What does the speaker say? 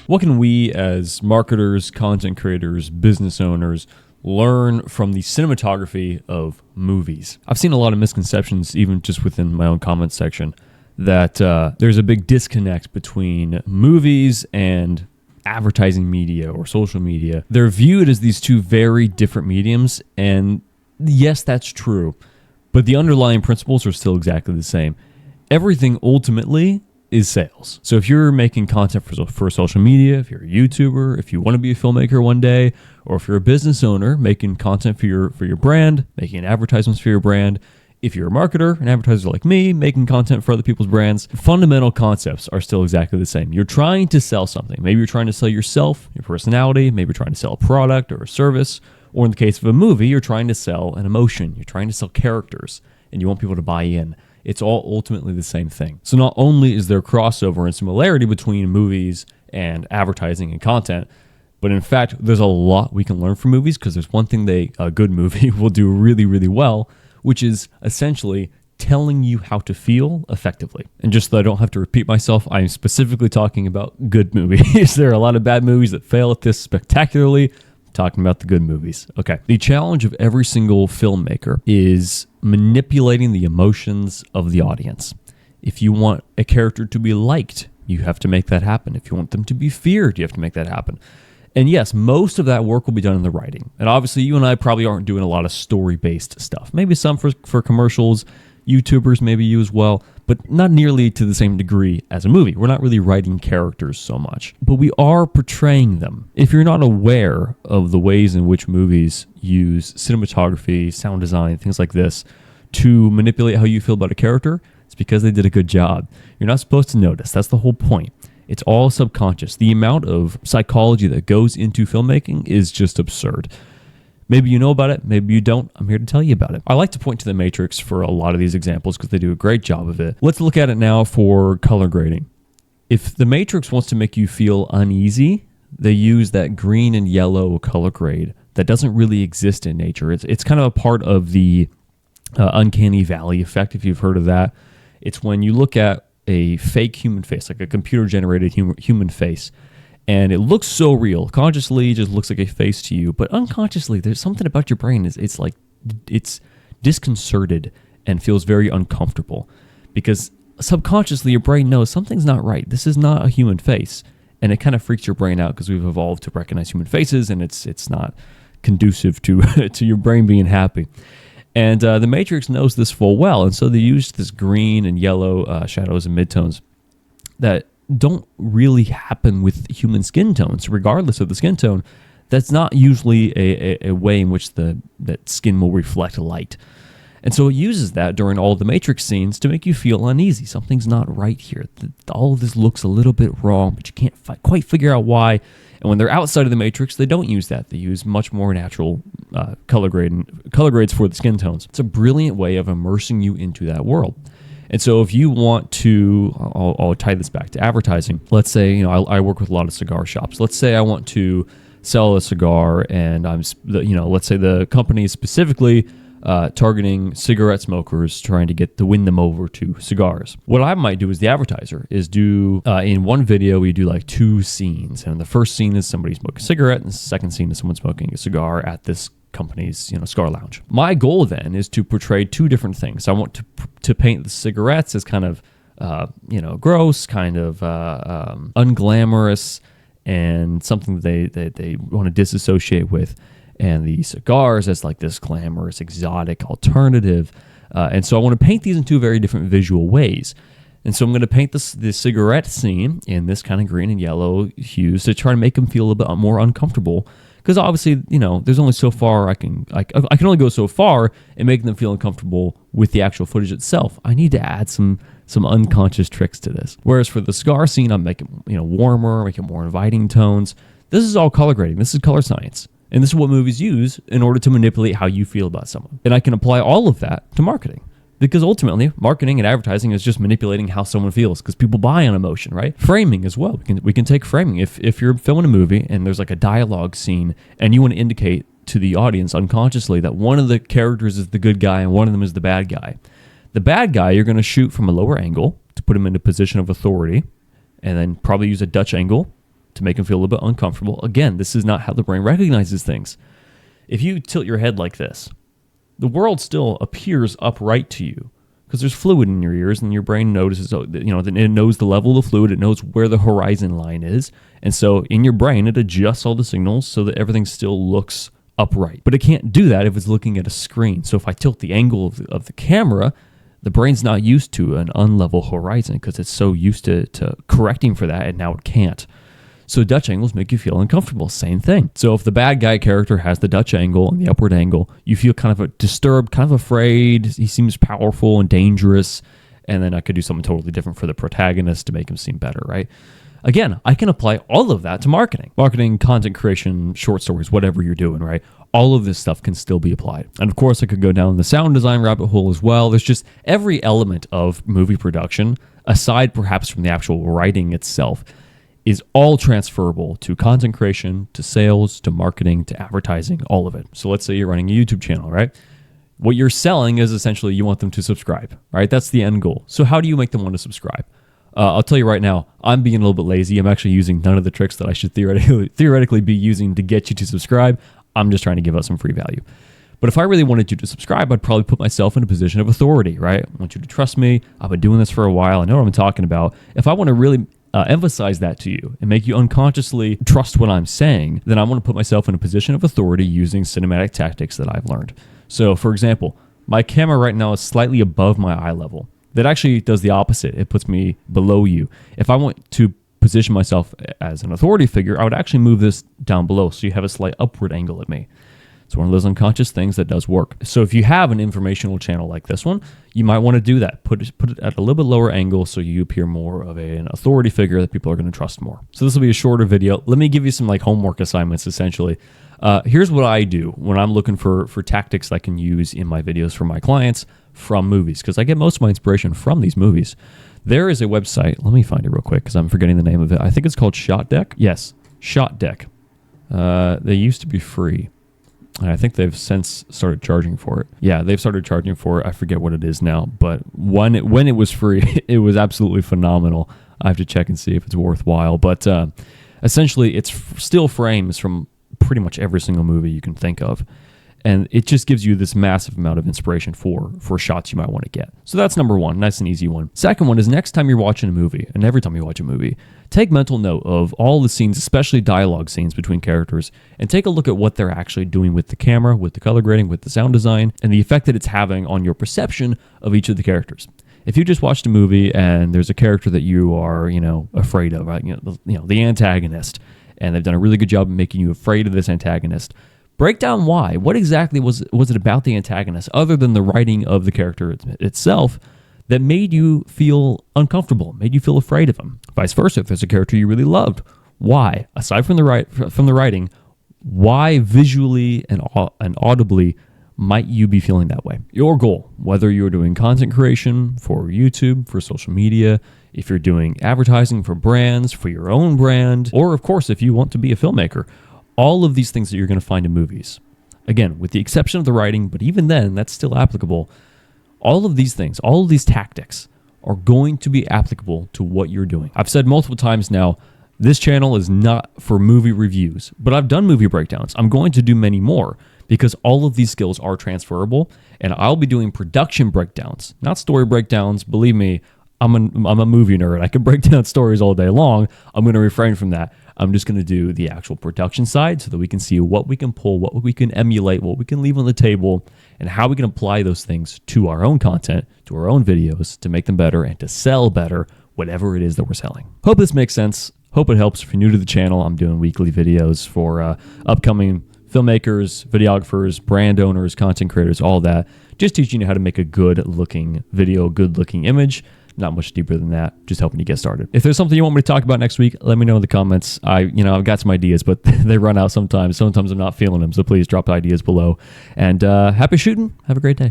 What can we as marketers, content creators, business owners learn from the cinematography of movies? I've seen a lot of misconceptions, even just within my own comments section, that there's a big disconnect between movies and advertising media or social media. They're viewed as these two very different mediums, and yes, that's true, but the underlying principles are still exactly the same. Everything ultimately is sales. So if you're making content for social media, if you're a YouTuber, if you want to be a filmmaker one day, or if you're a business owner making content for your brand, making advertisements for your brand, if you're a marketer, an advertiser like me, making content for other people's brands, fundamental concepts are still exactly the same. You're trying to sell something. Maybe you're trying to sell yourself, your personality, maybe you're trying to sell a product or a service, or in the case of a movie, you're trying to sell an emotion. You're trying to sell characters, and you want people to buy in. It's all ultimately the same thing. So not only is there crossover and similarity between movies and advertising and content, but in fact, there's a lot we can learn from movies, because there's one thing a good movie will do really, really well, which is essentially telling you how to feel effectively. And just so I don't have to repeat myself, I'm specifically talking about good movies. There are a lot of bad movies that fail at this spectacularly. I'm talking about the good movies. Okay. The challenge of every single filmmaker is manipulating the emotions of the audience. If you want a character to be liked, you have to make that happen. If you want them to be feared, you have to make that happen. And yes, most of that work will be done in the writing. And obviously, you and I probably aren't doing a lot of story-based stuff. Maybe some for commercials, YouTubers, maybe you as well, but not nearly to the same degree as a movie. We're not really writing characters so much, but we are portraying them. If you're not aware of the ways in which movies use cinematography, sound design, things like this, to manipulate how you feel about a character, it's because they did a good job. You're not supposed to notice. That's the whole point. It's all subconscious. The amount of psychology that goes into filmmaking is just absurd. Maybe you know about it, maybe you don't. I'm here to tell you about it. I like to point to The Matrix for a lot of these examples because they do a great job of it. Let's look at it now for color grading. If The Matrix wants to make you feel uneasy, they use that green and yellow color grade that doesn't really exist in nature. It's kind of a part of the uncanny valley effect, if you've heard of that. It's when you look at a fake human face, like a computer-generated human face, and it looks so real. Consciously, it just looks like a face to you, but unconsciously, there's something about your brain. It's disconcerted and feels very uncomfortable, because subconsciously, your brain knows something's not right. This is not a human face, and it kind of freaks your brain out because we've evolved to recognize human faces, and it's not conducive to to your brain being happy. And The Matrix knows this full well, and so they used this green and yellow shadows and midtones that don't really happen with human skin tones, regardless of the skin tone. That's not usually a way in which that skin will reflect light. And so it uses that during all the Matrix scenes to make you feel uneasy. Something's not right here. All of this looks a little bit wrong, but you can't quite figure out why. And when they're outside of the Matrix, they don't use that. They use much more natural color grades for the skin tones. It's a brilliant way of immersing you into that world. And so if you want to, I'll tie this back to advertising. Let's say, I work with a lot of cigar shops. Let's say I want to sell a cigar, and let's say the company is specifically targeting cigarette smokers, trying to win them over to cigars. What I might do as the advertiser is do, in one video, we do like two scenes. And the first scene is somebody smoking a cigarette, and the second scene is someone smoking a cigar at this company's cigar lounge. My goal then is to portray two different things. I want to paint the cigarettes as kind of gross, kind of unglamorous, and something that they want to disassociate with, and the cigars as like this glamorous, exotic alternative. And so I want to paint these in two very different visual ways. And so I'm going to paint the cigarette scene in this kind of green and yellow hues to try to make them feel a bit more uncomfortable. Because obviously, there's only so far I can only go so far in making them feel uncomfortable with the actual footage itself. I need to add some unconscious tricks to this. Whereas for the cigar scene, I'm making warmer, making more inviting tones. This is all color grading. This is color science. And this is what movies use in order to manipulate how you feel about someone. And I can apply all of that to marketing. Because ultimately, marketing and advertising is just manipulating how someone feels, because people buy on emotion, right? Framing as well. We can take framing. If you're filming a movie and there's like a dialogue scene and you want to indicate to the audience unconsciously that one of the characters is the good guy and one of them is the bad guy. The bad guy, you're going to shoot from a lower angle to put him in a position of authority, and then probably use a Dutch angle to make them feel a little bit uncomfortable. Again, this is not how the brain recognizes things. If you tilt your head like this, the world still appears upright to you because there's fluid in your ears, and your brain notices, it knows the level of the fluid, it knows where the horizon line is, and so in your brain it adjusts all the signals so that everything still looks upright. But it can't do that if it's looking at a screen. So if I tilt the angle of the camera, the brain's not used to an unlevel horizon because it's so used to correcting for that, and now it can't. So Dutch angles make you feel uncomfortable. Same thing. So if the bad guy character has the Dutch angle and the upward angle, you feel kind of disturbed, kind of afraid. He seems powerful and dangerous. And then I could do something totally different for the protagonist to make him seem better, right? Again, I can apply all of that to marketing. Marketing, content creation, short stories, whatever you're doing, right? All of this stuff can still be applied. And of course, I could go down the sound design rabbit hole as well. There's just every element of movie production, aside perhaps from the actual writing itself, is all transferable to content creation, to sales, to marketing, to advertising, all of it. So let's say you're running a YouTube channel, right? What you're selling is essentially you want them to subscribe, right? That's the end goal. So how do you make them want to subscribe? I'll tell you right now, I'm being a little bit lazy. I'm actually using none of the tricks that I should theoretically be using to get you to subscribe. I'm just trying to give out some free value. But if I really wanted you to subscribe, I'd probably put myself in a position of authority, right? I want you to trust me. I've been doing this for a while. I know what I'm talking about. If I want to really emphasize that to you and make you unconsciously trust what I'm saying, then I want to put myself in a position of authority using cinematic tactics that I've learned. So for example, my camera right now is slightly above my eye level. That actually does the opposite. It puts me below you. If I want to position myself as an authority figure, I would actually move this down below so you have a slight upward angle at me. It's one of those unconscious things that does work. So if you have an informational channel like this one, you might want to do that. Put it at a little bit lower angle so you appear more of an authority figure that people are going to trust more. So this will be a shorter video. Let me give you some homework assignments essentially. Here's what I do when I'm looking for tactics I can use in my videos for my clients from movies, because I get most of my inspiration from these movies. There is a website. Let me find it real quick because I'm forgetting the name of it. I think it's called Shot Deck. Yes, Shot Deck. They used to be free. I think they've since started charging for it. Yeah, they've started charging for it. I forget what it is now, but when it was free, it was absolutely phenomenal. I have to check and see if it's worthwhile. But essentially, it's still frames from pretty much every single movie you can think of. And it just gives you this massive amount of inspiration for shots you might want to get. So that's number one, nice and easy one. Second one is next time you're watching a movie, and every time you watch a movie, take mental note of all the scenes, especially dialogue scenes between characters, and take a look at what they're actually doing with the camera, with the color grading, with the sound design, and the effect that it's having on your perception of each of the characters. If you just watched a movie and there's a character that you are, afraid of, right? The antagonist, and they've done a really good job of making you afraid of this antagonist, break down why. What exactly was it about the antagonist, other than the writing of the character itself, that made you feel uncomfortable, made you feel afraid of him? Vice versa, if there's a character you really loved, why? Aside from the writing, why visually and audibly might you be feeling that way? Your goal, whether you're doing content creation for YouTube, for social media, if you're doing advertising for brands, for your own brand, or of course, if you want to be a filmmaker, all of these things that you're going to find in movies, again, with the exception of the writing, but even then, that's still applicable. All of these things, all of these tactics are going to be applicable to what you're doing. I've said multiple times now, this channel is not for movie reviews, but I've done movie breakdowns. I'm going to do many more because all of these skills are transferable, and I'll be doing production breakdowns, not story breakdowns. Believe me, I'm a movie nerd. I can break down stories all day long. I'm going to refrain from that. I'm just going to do the actual production side so that we can see what we can pull, what we can emulate, what we can leave on the table, and how we can apply those things to our own content, to our own videos, to make them better and to sell better, whatever it is that we're selling. Hope this makes sense. Hope it helps. If you're new to the channel, I'm doing weekly videos for upcoming filmmakers, videographers, brand owners, content creators, all that. Just teaching you how to make a good-looking video, good-looking image. Not much deeper than that, just helping you get started. If there's something you want me to talk about next week, let me know in the comments. I've got some ideas, but they run out sometimes. Sometimes I'm not feeling them, so please drop ideas below. And happy shooting. Have a great day.